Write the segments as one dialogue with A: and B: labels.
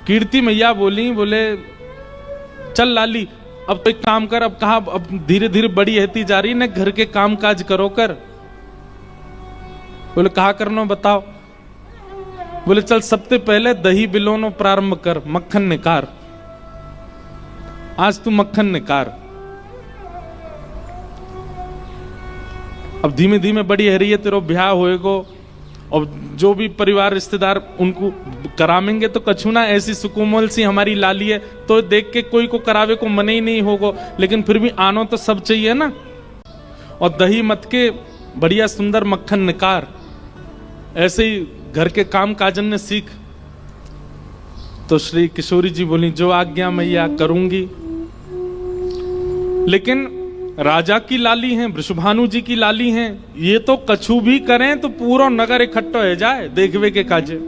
A: कीर्ति मैया बोली, बोले चल लाली अब तो एक काम कर, अब कहा अब धीरे धीरे बड़ी रहती जा रही ना, घर के काम काज करो कर। बोले कहा करना बताओ। बोले चल सबसे पहले दही बिलोनो प्रारंभ कर, मक्खन निकार, आज तू मक्खन निकार। अब धीमे धीमे बड़ी है रही है, तेरो ब्याह होएगो और जो भी परिवार रिश्तेदार उनको करावेंगे तो कछु ना, ऐसी सुकोमल सी हमारी लाली है तो देख के कोई को करावे को मन ही नहीं होगो, लेकिन फिर भी आनो तो सब चाहिए ना। और दही मत के बढ़िया सुंदर मक्खन निकार, ऐसे ही घर के काम काजन ने सीख। तो श्री किशोरी जी बोली जो आज्ञा मैया करूंगी। लेकिन राजा की लाली हैं, वृषभानु जी की लाली हैं, ये तो कछु भी करें तो पूरा नगर इकट्ठा हो जाए देखवे के काजे।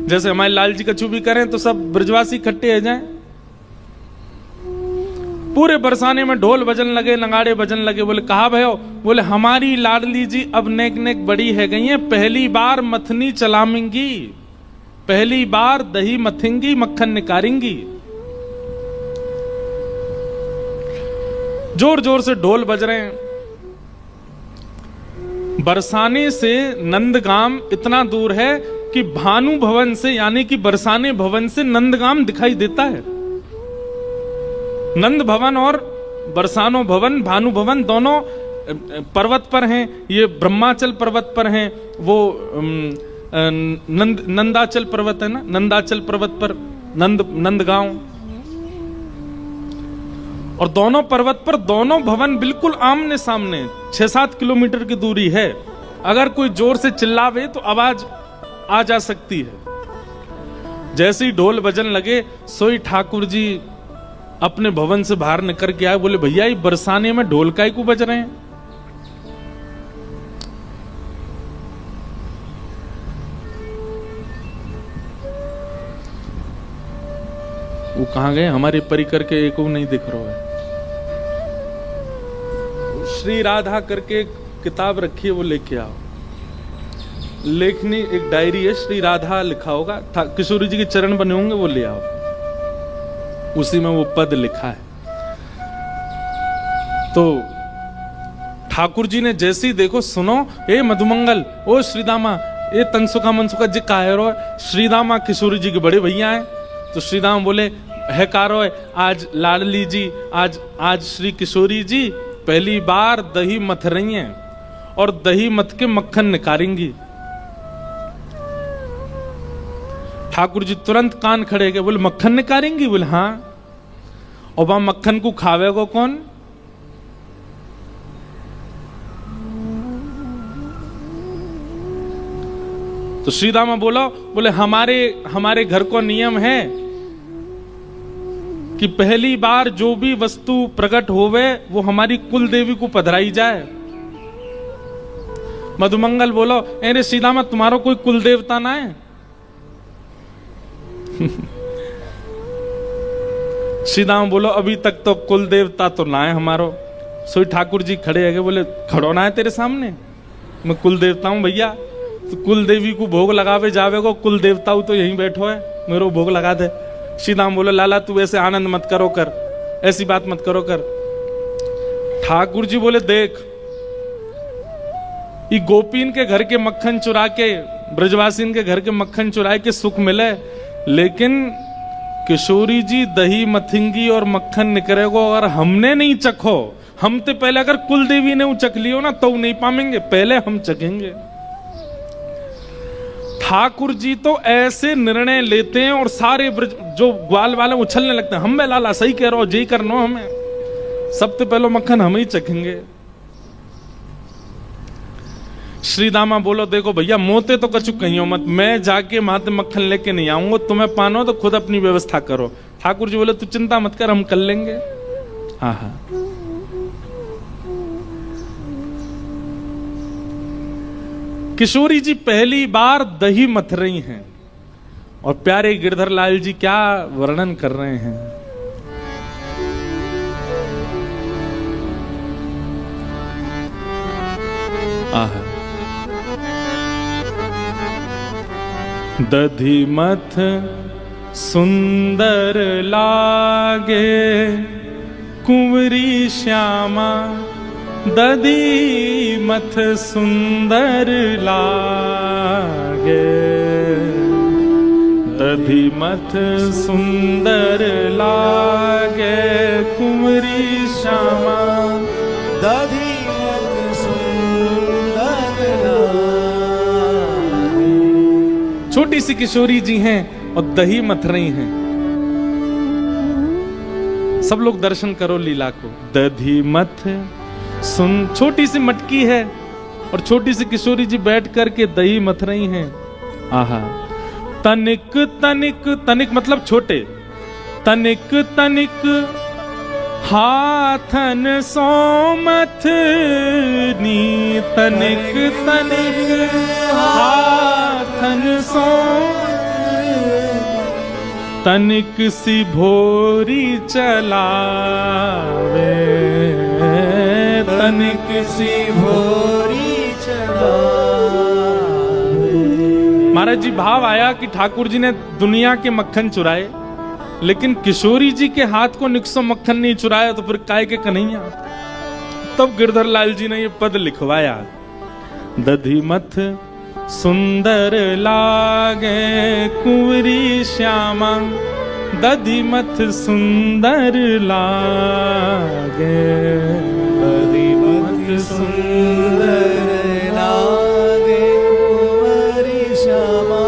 A: जैसे हमारे लाल जी कछु भी करें तो सब ब्रजवासी इकट्ठे हो जाए। पूरे बरसाने में ढोल बजन लगे, नगाड़े बजन लगे। बोले कहा भयो? बोले हमारी लाडली जी अब नेक नेक बड़ी है गई है, पहली बार मथनी चलामेंगी, पहली बार दही मथेंगी, मक्खन निकारेंगी। जोर जोर से ढोल बज रहे हैं। बरसाने से नंदगाम इतना दूर है कि भानु भवन से, यानी कि बरसाने भवन से नंदगाम दिखाई देता है। नंद भवन और बरसानो भवन, भानु भवन दोनों पर्वत पर हैं। ये ब्रह्माचल पर्वत पर हैं, वो नंदाचल पर्वत है ना, नंदाचल पर्वत पर नंदगांव। और दोनों पर्वत पर दोनों भवन बिल्कुल आमने सामने, 6-7 किलोमीटर की दूरी है। अगर कोई जोर से चिल्लावे तो आवाज आ जा सकती है। जैसे ही ढोल बजन लगे सोई ठाकुर जी अपने भवन से बाहर निकल के आए। बोले भैया ये बरसाने में ढोल काहे को बज रहे हैं? वो कहां गए? हमारे परिकर के एक नहीं दिख रहा है। श्री राधा करके किताब रखी है, वो लेके आओ। लेखनी एक डायरी है, श्री राधा लिखा होगा, किशोरी जी के चरण बने होंगे, वो ले आओ। उसी में वो पद लिखा है। तो ठाकुर जी ने जैसे ही देखो, सुनो ए मधुमंगल, ओ श्रीदामा, ए तनसुखा मनसुखा जी काहे रो? श्रीदामा किशोरी जी के बड़े भैया हैं। तो श्रीदामा बोले है कारो है, आज लाडली जी, आज श्री किशोरी जी पहली बार दही मथ रही हैं और दही मथ के मक्खन निकालेंगी। ठाकुर जी तुरंत कान खड़े गए। बोले मक्खन निकालेंगी? बोले हाँ। और वहां मक्खन को खावेगो कौन? तो श्रीदामा बोलो, बोले हमारे घर को नियम है कि पहली बार जो भी वस्तु प्रकट होवे वो हमारी कुल देवी को पधराई जाए। मधुमंगल बोलो, अरे श्रीदामा तुम्हारा कोई कुल देवता ना है? श्रीदामा बोलो अभी तक तो कुल देवता तो ना है हमारो। सोई ठाकुर जी खड़े है, बोले खड़ो ना है तेरे सामने, मैं कुल देवता हूं भैया। तो कुल देवी को भोग लगावे जावेगो, कुल देवता तो यहीं बैठो है, मेरे भोग लगा दे। श्रीदाम बोले लाला तू ऐसे आनंद मत करो कर, ऐसी बात मत करो कर। ठाकुर जी बोले देख, ये गोपीन के घर के मक्खन चुरा के, ब्रजवासीन के घर के मक्खन चुरा के सुख मिले, लेकिन किशोरी जी दही मथिंगी और मक्खन निकलेगो और हमने नहीं चखो। हम तो पहले अगर कुल देवी ने चख लियो ना तो नहीं पाएंगे, पहले हम चखेंगे। ठाकुर जी तो ऐसे निर्णय लेते हैं और सारे जो ग्वाल वाले उछलने लगते हैं। हम लाला सही कह रहे हो, जी करनो, हमें सबसे पहले मक्खन हम ही चखेंगे। श्रीदामा बोलो देखो भैया मोते तो कछु कहियो मत, मैं जाके माते मक्खन लेके नहीं आऊंगा, तुम्हें पानो तो खुद अपनी व्यवस्था करो। ठाकुर जी बोले तू चिंता मत कर, हम कर लेंगे। हाँ हाँ। किशोरी जी पहली बार दही मथ रही हैं और प्यारे गिरधर लाल जी क्या वर्णन कर रहे हैं। आहा। दधी मथ सुंदर लागे कुंवरी श्यामा, दधी मथ सुंदर लागे, दधी मथ सुंदर लागे कुंवरी श्यामा,
B: दधी मथ सुंदर लागे।
A: छोटी सी किशोरी जी हैं और दही मथ रही हैं। सब लोग दर्शन करो लीला को। दधी मथ सुन, छोटी सी मटकी है और छोटी सी किशोरी जी बैठ करके दही मथ रही हैं। आहा, तनिक तनिक, तनिक मतलब छोटे, तनिक तनिक हाथन सो मथनी, तनिक तनिक हाथन सो, तनिक सी भोरी चलावे, तनिक सी
B: भोरी चलावे।
A: महाराज जी भाव आया कि ठाकुर जी ने दुनिया के मक्खन चुराए, लेकिन किशोरी जी के हाथ को निक्सो मक्खन नहीं चुराया, तो फिर काय के कन्हैया। तब गिरधर लाल जी ने ये पद लिखवाया, दधी मथ सुंदर लागे कुंवरी श्यामा, दधी मथ सुंदर लागे, दधी मथ
B: सुंदर लागे कुंवरी श्यामा,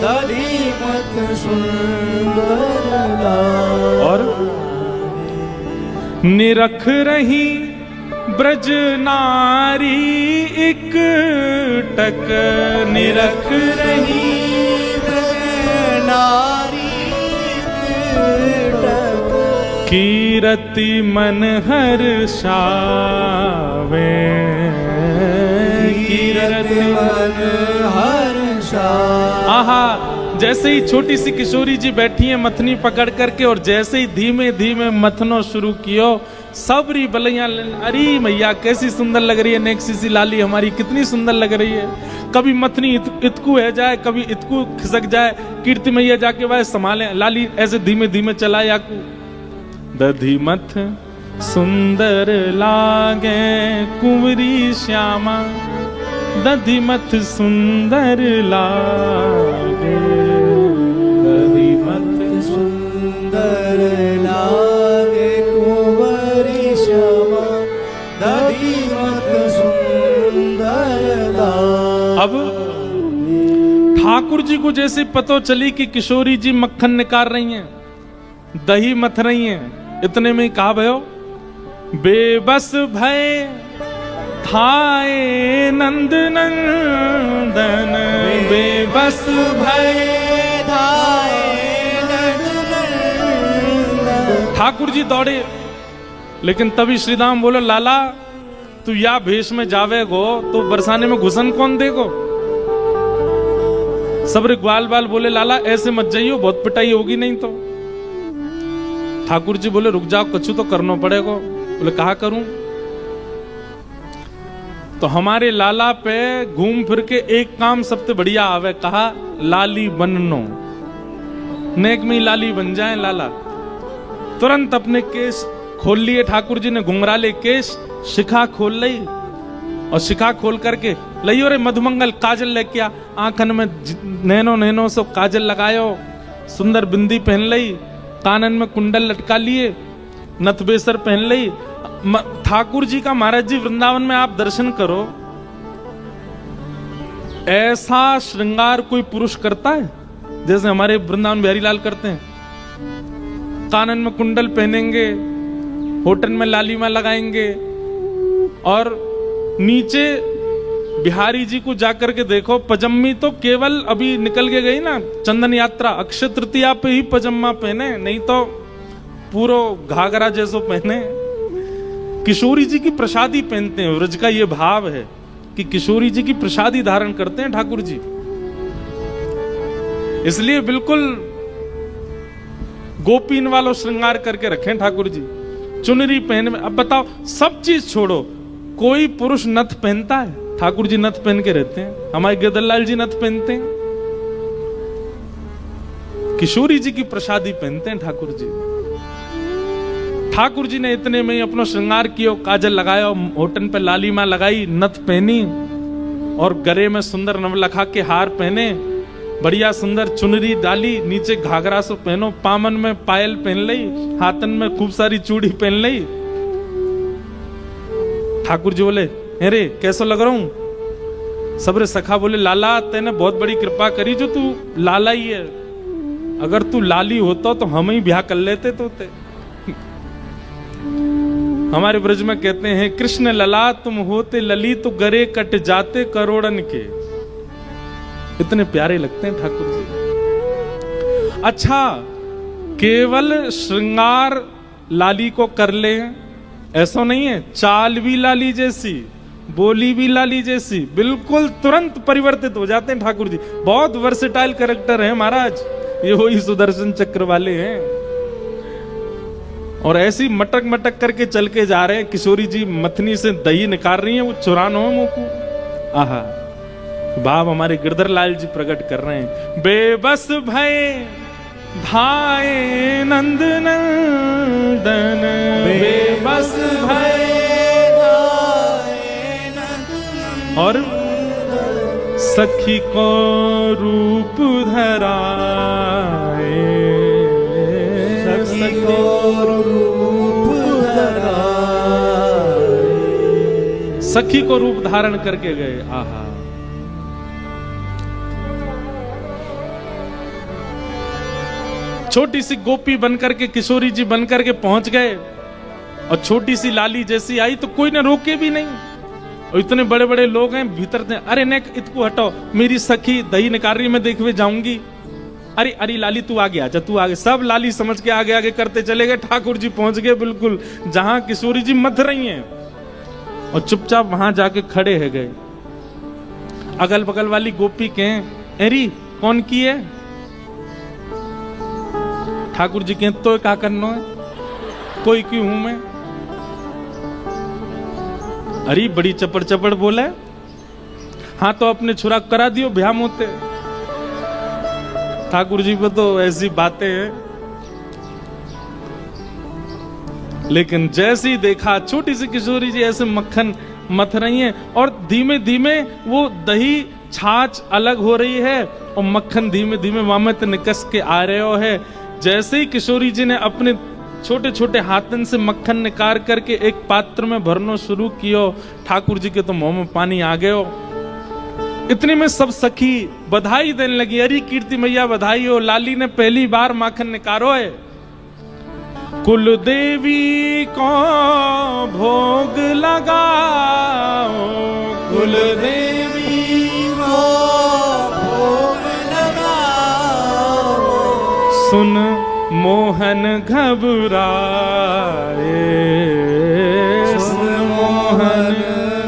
B: दधी मथ सुंदर लागे।
A: और निरख रही ब्रज नारी एक टक, निरख रही
B: ब्रज नारी एक टक,
A: कीरति मन हर्षावे, कीरति
B: मन हर्षावे।
A: आहा, जैसे ही छोटी सी किशोरी जी बैठी है मथनी पकड़ करके, और जैसे ही धीमे धीमे मथनो शुरू कियो, सबरी बलैया, अरे मैया कैसी सुंदर लग रही है, नेक्सी सी लाली हमारी कितनी सुंदर लग रही है। कभी मथनी इतकू है जाए, कभी इतकू खिसक जाए, कीर्ति मैया जाके वह संभाले, लाली ऐसे धीमे धीमे चलाए आकू। दधी मथ सुंदर लागे कुंवरी श्यामा, दधी मथ सुंदर लागे, दधी मथ
B: सुंदर लागे कुंवरी श्यामा, दधी मथ सुंदर लागे।
A: अब ठाकुर जी को जैसे पतो चली कि किशोरी जी मक्खन निकाल रही हैं, दही मथ रही हैं, इतने में कहा भयो, बेबस भय थाए नंद नंदन, बेबस भय
B: थाए नंद नंदन।
A: ठाकुर जी दौड़े, लेकिन तभी श्रीदाम बोले, लाला तू या भेष में जावे गो तो बरसाने में घुसन कौन देगो। सबरे ग्वाल बाल बोले, लाला ऐसे मत जाइयो, बहुत पिटाई होगी नहीं तो। ठाकुर जी बोले, रुक जाओ, कछु तो करना पड़ेगा। बोले, कहा करूं? तो हमारे लाला पे घूम फिर के एक काम सबसे बढ़िया आवे, कहा लाली बननो, नेक में लाली बन जाए लाला। तुरंत अपने केस खोल लिए ठाकुर जी ने, घुंघराले केस, शिखा खोल ली, और शिखा खोल करके लियो रे मधुमंगल काजल लेके आ, आंखन में नैनो नैनो सो काजल लगायो, सुंदर बिंदी पहन ली, कानन में कुंडल लटका लिए, नथबेसर पहन ली। ठाकुर जी का महाराज जी वृंदावन में आप दर्शन करो, ऐसा श्रृंगार कोई पुरुष करता है जैसे हमारे वृंदावन बिहारी लाल करते हैं। कानन में कुंडल पहनेंगे, होठन में लालिमा लगाएंगे, और नीचे बिहारी जी को जाकर के देखो, पजम्मी तो केवल अभी निकल के गई ना चंदन यात्रा, अक्षय तृतीया पे ही पजम्मा पहने, नहीं तो पूरो घाघरा जैसो पहने। किशोरी जी की प्रसादी पहनते हैं, व्रज का ये भाव है कि किशोरी जी की प्रसादी धारण करते हैं ठाकुर जी, इसलिए बिल्कुल गोपीन वालों श्रृंगार करके रखें ठाकुर जी, चुनरी पहन में। अब बताओ, सब चीज छोड़ो, कोई पुरुष नथ पहनता है? ठाकुर जी नथ पहन के रहते हैं, हमारे गिरधर लाल जी नथ पहनते हैं। किशोरी जी की प्रसादी पहनते हैं ठाकुर जी। ठाकुर जी ने इतने में ही अपना श्रृंगार किया, काजल लगाया, होठन पे लालिमा लगाई, नथ पहनी और गले में सुंदर नवलखा के हार पहने, बढ़िया सुंदर चुनरी डाली, नीचे घाघरा से पहनो, पामन में पायल पहन ली, हाथन में खूब सारी चूड़ी पहन ली। ठाकुर जी बोले, अरे कैसा लग रहा हूं? सबरे सखा बोले, लाला तेने बहुत बड़ी कृपा करी, जो तू लाला ही है, अगर तू लाली होता तो हम ही ब्याह कर लेते तो ते। हमारे ब्रज में कहते हैं, कृष्ण लला तुम होते लली तो गरे कट जाते करोड़न के। इतने प्यारे लगते हैं ठाकुर जी। अच्छा, केवल श्रृंगार लाली को कर ले ऐसा नहीं है, चाल भी लाली जैसी, बोली भी लाली जैसी, बिल्कुल तुरंत परिवर्तित हो जाते हैं ठाकुर जी। बहुत वर्सेटाइल कैरेक्टर है महाराज, ये वही सुदर्शन चक्र वाले हैं। और ऐसी मटक मटक करके चल के जा रहे हैं। किशोरी जी मथनी से दही निकाल रही हैं, वो चुरानो मुंह को। आहा, भाव हमारे गिरधर लाल जी प्रकट कर रहे हैं। बेबस भय धाये नंद नंदन, बेबस भय धाये नंद, और सखी को रूप धराए, सखी को रूप धराए, सखी को रूप धारण करके गए। आहा, छोटी सी गोपी बनकर के किशोरी जी बनकर के पहुंच गए, और छोटी सी लाली जैसी आई तो कोई ने रोके भी नहीं। और इतने बड़े बड़े लोग हैं भीतर से, अरे नेक इतको हटाओ, मेरी सखी दही निकाल रही, मैं देखवे जाऊंगी। अरे अरे लाली तू आगे आजा, तू आगे। सब लाली समझ के आगे आगे करते चले गए। ठाकुर जी पहुंच गए बिल्कुल जहां किशोरी जी मथ रही हैं, और चुपचाप वहां जाके खड़े है गए। अगल बगल वाली गोपी कहें, अरे कौन की है? ठाकुर जी कहें, तो क्या करना है, कोई क्यों हूं मैं? अरे बड़ी चपड़ चपड़ बोला है, हाँ तो अपने छुरा करा दियो, ब्याह मोते। ठाकुर जी को तो ऐसी बातें हैं। लेकिन जैसे ही देखा छोटी सी किशोरी जी ऐसे मक्खन मथ रही हैं, और धीमे धीमे वो दही छाछ अलग हो रही है, और मक्खन धीमे धीमे वामत निकस के आ रहे हो है। जैसे ही किशोरी जी ने अपने छोटे छोटे हाथन से मक्खन निकाल करके एक पात्र में भरना शुरू कियो, ठाकुर जी के तो मुंह में पानी आ गयो। इतने में सब सखी बधाई देने लगी, अरे कीर्ति मैया बधाई हो, लाली ने पहली बार माखन निकालो है। कुल देवी को भोग लगाओ, कुल देवी को भोग लगाओ, सुन मोहन घबराए, सुन मोहन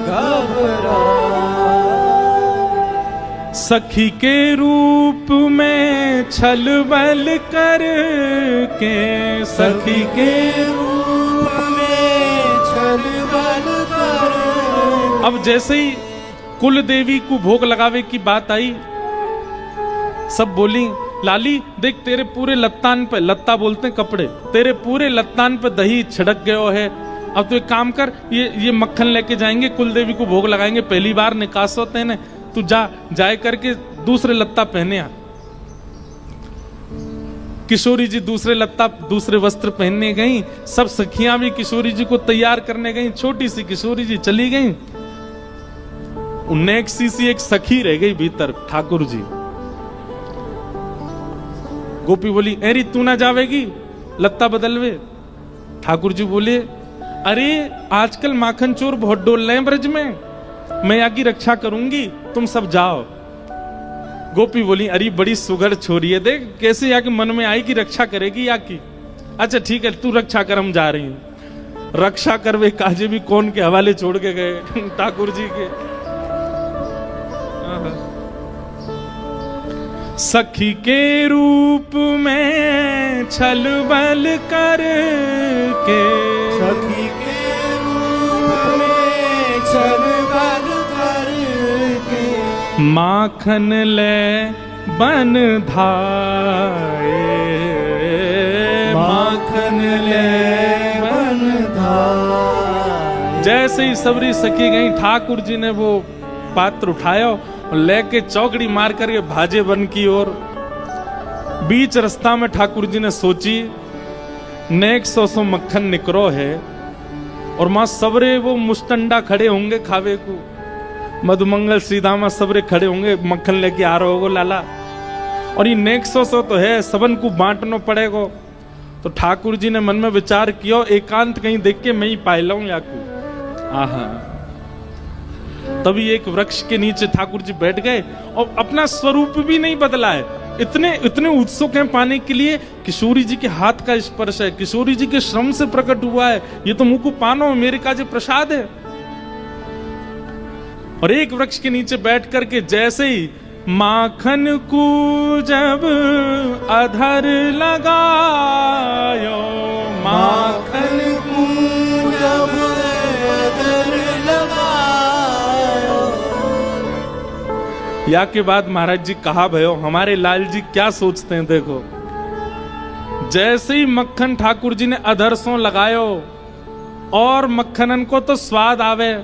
A: घबराए, सखी के रूप में छल बल करके, सखी के रूप में छल बल करके। अब जैसे ही कुल देवी को भोग लगावे की बात आई, सब बोली, लाली देख तेरे पूरे लत्तान पे, लत्ता बोलते हैं कपड़े, तेरे पूरे लत्तान पे दही छिड़क गयो है। अब तो एक काम कर, ये मक्खन लेके जाएंगे, कुल देवी को भोग लगाएंगे, पहली बार निकास होते हैं, तू जाए करके दूसरे लत्ता पहने आ। किशोरी जी दूसरे लत्ता दूसरे वस्त्र पहनने गई, सब सखियां भी किशोरी जी को तैयार करने गई। छोटी सी किशोरी जी चली गई, उन्हें एक सखी रह गई भीतर, ठाकुर जी। गोपी बोली, अरे तू ना जावेगी, लत्ता बदलवे। ठाकुर जी बोले, अरे आजकल माखन चोर बहुत डोल रहे हैं ब्रज में, मैं यहाँ की रक्षा करूंगी, तुम सब जाओ। गोपी बोली, अरे बड़ी सुगर छोरी है, देख कैसे यहाँ के मन में आई कि रक्षा करेगी यहाँ की। अच्छा ठीक है, तू रक्षा कर, हम जा रही हूं। रक्षा करवे काजे भी कौन के हवाले छोड़ के गए, ठाकुर जी के। सखी के रूप में छल बल करके, सखी के रूप में छल बल करके, माखन ले बन धाए,
B: माखन ले बन धाए।
A: जैसे ही सबरी सखी गई, ठाकुर जी ने वो पात्र उठाया और लेके चौकड़ी मार करके भाजे बन की ओर। बीच रास्ता में ठाकुर जी ने सोची, नेक सो मक्खन निकरो है, और मां सबरे वो मुस्टंडा खड़े होंगे खावे को, मधुमंगल श्रीदामा सबरे खड़े होंगे, मक्खन लेके आ रहे होगो लाला, और ये नेक सो तो है, सबन को बांटना पड़ेगा। तो ठाकुर जी ने मन में विचार किया, एकांत कहीं देख के मैं ही पाए लाऊं याकू। आहा, तभी एक वृक्ष के नीचे ठाकुर जी बैठ गए और अपना स्वरूप भी नहीं बदला है, इतने उत्सुक हैं पाने के लिए। किशोरी जी के हाथ का स्पर्श है, किशोरी जी के श्रम से प्रकट हुआ है, ये तो मुंह को पानो मेरे का जो प्रसाद है। और एक वृक्ष के नीचे बैठ करके जैसे ही माखन को जब अधर लगायो,
B: माखन को जब अधर लगायो।
A: या के बाद महाराज जी कहा भयो, हमारे लाल जी क्या सोचते हैं देखो। जैसे ही मक्खन ठाकुर जी ने अधर सो लगायो और मक्खनन को तो स्वाद आवे,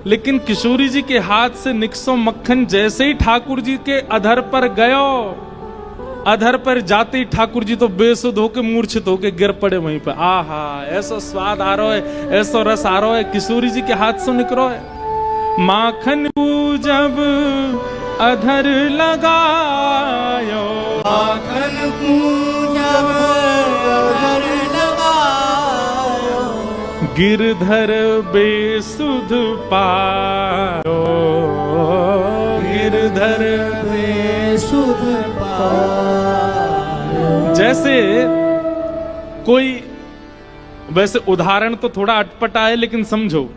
A: लेकिन किशोरी जी के हाथ से निकसो मक्खन जैसे ही ठाकुर जी के अधर पर गयो, अधर पर जाते ही ठाकुर जी तो बेसुध होके मूर्छित होके गिर पड़े वहीं पर। आहा, ऐसा स्वाद आ रहा है, ऐसा रस आ रहा है, किशोरी जी के हाथ से निकलो है। माखन को जब अधर लगायो,
B: माखन को जब अधर लगायो।
A: गिरधर बेसुध पायो, गिरधर
B: बेसुध पायो।
A: जैसे कोई, वैसे उदाहरण तो थोड़ा अटपटा है लेकिन समझो,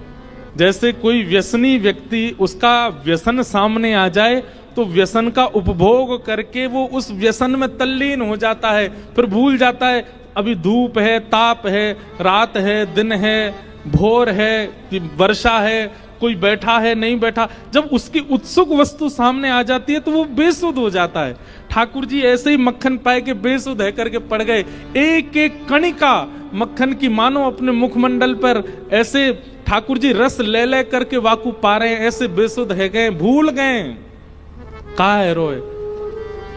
A: जैसे कोई व्यसनी व्यक्ति, उसका व्यसन सामने आ जाए तो व्यसन का उपभोग करके वो उस व्यसन में तल्लीन हो जाता है, फिर भूल जाता है अभी धूप है, ताप है, रात है, दिन है, भोर है, वर्षा है, कोई बैठा है, नहीं बैठा। जब उसकी उत्सुक वस्तु सामने आ जाती है तो वो बेसुध हो जाता है। ठाकुर जी ऐसे ही मक्खन पाए के बेसुध है करके पड़ गए। एक एक कणिका मक्खन की मानो अपने मुखमंडल पर ऐसे ठाकुर जी रस ले ले करके वाकू पा रहे हैं, ऐसे बेसुध है गए, भूल गए कहा है रोए।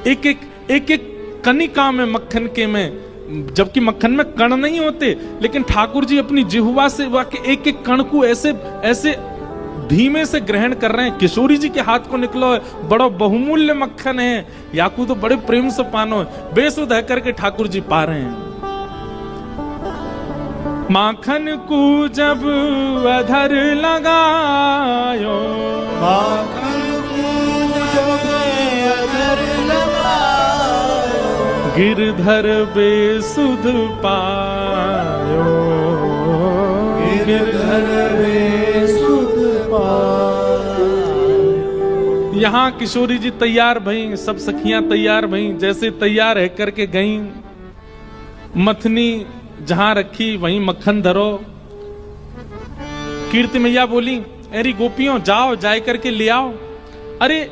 A: एक एक कणिका में मक्खन के में, जबकि मक्खन में कण नहीं होते, लेकिन ठाकुर जी अपनी जिह्वा से वाके एक एक कण को ऐसे ऐसे धीमे से ग्रहण कर रहे हैं। किशोरी जी के हाथ को निकलो है, बड़ा बहुमूल्य मक्खन है, याकू तो बड़े प्रेम से पानो है, बेसुध है करके ठाकुर जी पा रहे हैं। माखन को जब अधर लगायो,
B: माखन को जब अधर लगायो।
A: गिरधर बेसुध पायो,
B: गिरधर बेसुध पायो।
A: यहाँ किशोरी जी तैयार भई, सब सखियां तैयार भई, जैसे तैयार है करके गई, मथनी जहां रखी वहीं मक्खन धरो। कीर्ति मैया बोली, अरे गोपियों जाओ, जाए करके ले आओ। अरे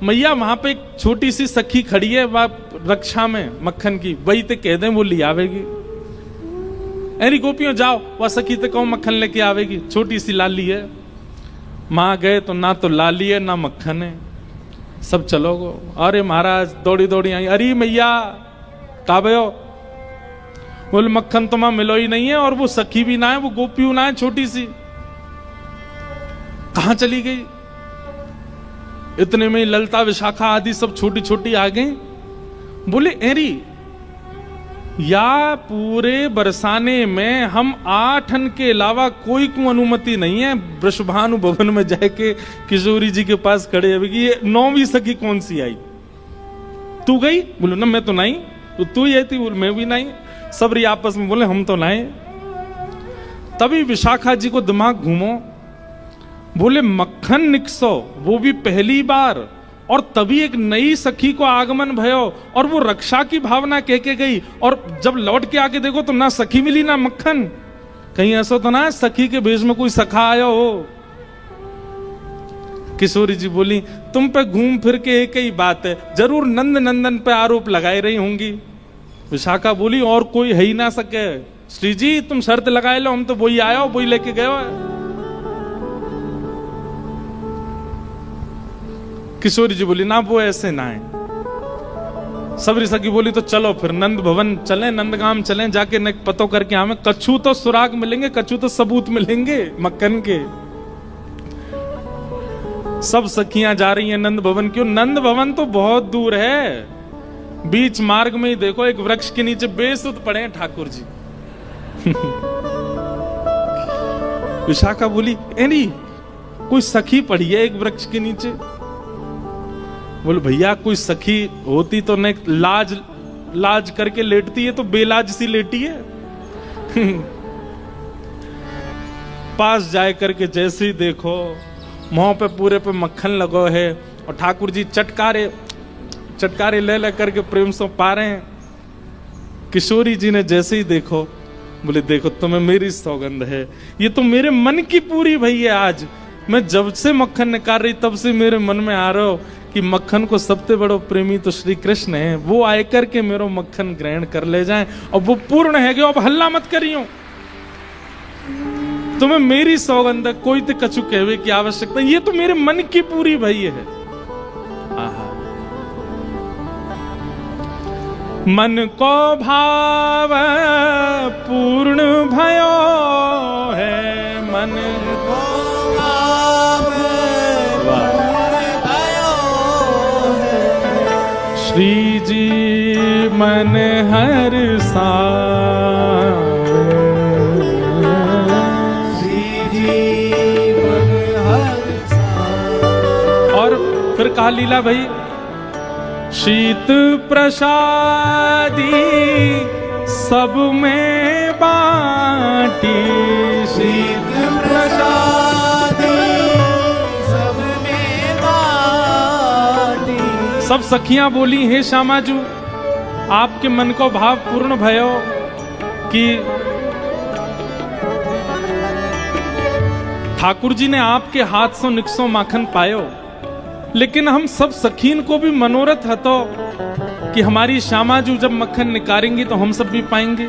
A: मैया वहां पे एक छोटी सी सखी खड़ी है वह रक्षा में मक्खन की, वही ते कह दें वो ले आवेगी। अरे गोपियों जाओ, वह सखी ते कहो मक्खन लेके आवेगी, छोटी सी लाली है। मां गए तो ना तो लाली है ना मक्खन है, सब चलो गो। अरे महाराज दौड़ी दौड़ी आई, अरे मैया काबे हो? बोल मक्खन तो मां मिलो ही नहीं है, और वो सखी भी ना है, वो गोपी ना है छोटी सी, कहां चली गई? इतने में ललता विशाखा आदि सब छोटी छोटी आ गई। बोले एरी या पूरे बरसाने में हम 8 के अलावा कोई को अनुमति नहीं है वृषभानु भवन में जाके किशोरी जी के पास खड़े है कि ये 9वीं सखी कौन सी आई? तू गई? बोले ना मैं तो नहीं। तो तू ही आई थी? बोले मैं भी नहीं। सब री आपस में बोले हम तो नहीं। तभी विशाखा जी को दिमाग घूमो, बोले मक्खन निकसो, वो भी पहली बार, और तभी एक नई सखी को आगमन भयो, और वो रक्षा की भावना कह के गई, और जब लौट के आके देखो तो ना सखी मिली ना मक्खन। कहीं ऐसा तो ना सखी के भेष में कोई सखा आया हो। किशोरी जी बोली, तुम पे घूम फिर के एक ही बात है, जरूर नंद नंदन पे आरोप लगाई रही होंगी। विशाखा बोली, और कोई है ही ना सके। श्री जी तुम शर्त लगाए लो, हम तो वही आया हो, वही लेके गए हो। किशोरी जी बोली, ना वो ऐसे ना है। सबरी सखी बोली, तो चलो फिर नंद भवन चलें, नंदगाम चलें, जाके न पतो करके हमें कछु तो सुराग मिलेंगे, कछु तो सबूत मिलेंगे मक्खन के। सब सखियां जा रही हैं नंद भवन। क्यों? नंद भवन तो बहुत दूर है, बीच मार्ग में ही देखो एक वृक्ष के नीचे बेसुध पड़े हैं ठाकुर जी। विशाखा बोली, एनी कोई सखी पड़ी है एक वृक्ष के नीचे? बोले, भैया कोई सखी होती तो न लाज लाज करके लेटती है, तो बेलाज सी लेटी है। पास जाए करके जैसे ही देखो मुंह पे पूरे पे मक्खन लगो है, और ठाकुर जी चटकारे ले करके प्रेम से पा रहे हैं। किशोरी जी ने जैसे ही देखो, बोले, देखो तुम्हें मेरी सौगंध है, ये तो मेरे मन की पूरी भई है। आज मैं जब से मक्खन निकाल रही तब से मेरे मन में आ रहा हो कि मक्खन को सबसे बड़ो प्रेमी तो श्री कृष्ण है, वो आए करके मेरो मक्खन ग्रहण कर ले जाएं, और वो पूर्ण है। अब हल्ला मत करियो, तुम्हें मेरी सौगंध है, कोई तो कछु कहवे की आवश्यकता, ये तो मेरे मन की पूरी भई है। आहा। मन को भाव पूर्ण भयो है, मन को भाव पूर्ण भयो है, श्री जी मन हर सावे,
B: श्री जी मन हर सावे।
A: और फिर कहा लीला भाई, शीत प्रसादी सब में बाटी,
B: शीत प्रसादी सब में बाटी।
A: सब सखियां बोली, हे श्यामाजू आपके मन को भाव पूर्ण भयो कि ठाकुर जी ने आपके हाथ से निक्सो माखन पायो, लेकिन हम सब सखीन को भी मनोरथ हतो कि हमारी श्यामाजू जब मक्खन निकालेंगी तो हम सब भी पाएंगे।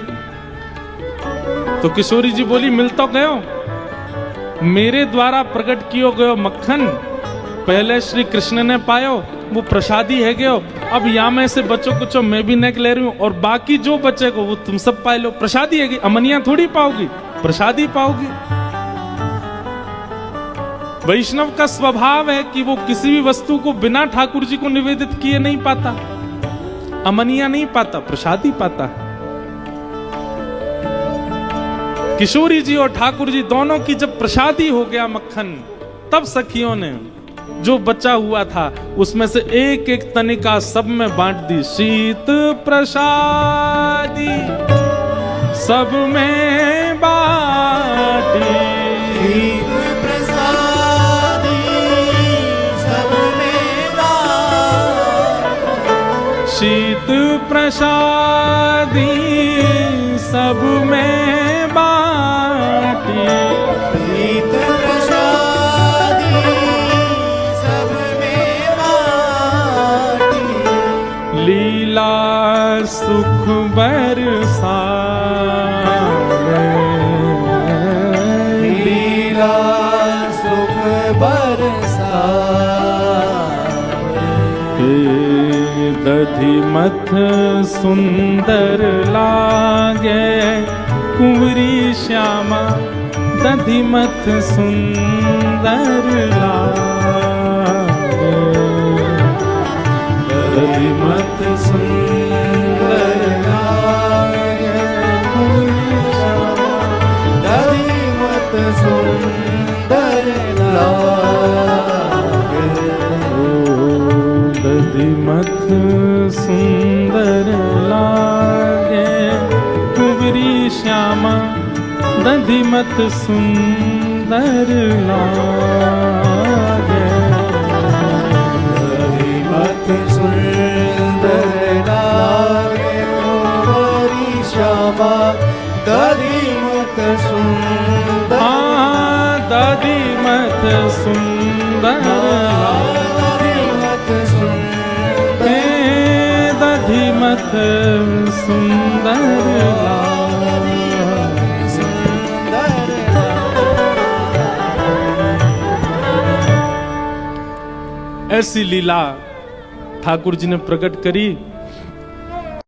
A: तो किशोरी जी बोली, मिल तो गयो, मेरे द्वारा प्रकट कियो गयो मक्खन पहले श्री कृष्ण ने पायो, वो प्रसादी है गयो। अब या में से बच्चों कुछ मैं भी नेक ले रही हूं, और बाकी जो बचेगा वो तुम सब पाए लो। प्रसादी है, अमनिया थोड़ी पाओगी, प्रसादी पाओगी। वैष्णव का स्वभाव है कि वो किसी भी वस्तु को बिना ठाकुर जी को निवेदित किए नहीं पाता, अमनिया नहीं पाता, प्रसादी पाता। किशोरी जी और ठाकुर जी दोनों की जब प्रसादी हो गया मक्खन, तब सखियों ने जो बचा हुआ था उसमें से एक एक तनिका सब में बांट दी। शीत प्रसादी सब में बांटी,
B: शीत प्रसादी सब में बाटी,
A: शीत प्रसादी सब में बाटी,
B: शीत प्रसादी सब में बाटी।
A: लीला सुख बरसा,
B: लीला सुख बरसा,
A: दधिमथ सुंदर लागे कुंवरी श्यामा, दधिमथ सुंदर लागे,
B: दधिमथ सुंदर लागे कुंवरी श्यामा, दधिमथ सुंदर लागे।
A: दधिमथ सुंदर लागे कुंवरी श्यामा, दधिमथ सुंदर लागे,
B: दधिमथ सुंदर लागे कुंवरी श्यामा, दधिमथ सुंदर,
A: दधिमथ सुंदर
B: दधिमथ सुंदर
A: दधिमथ सुंदर
B: सुंदर
A: ऐसी लीला ठाकुर जी ने प्रकट करी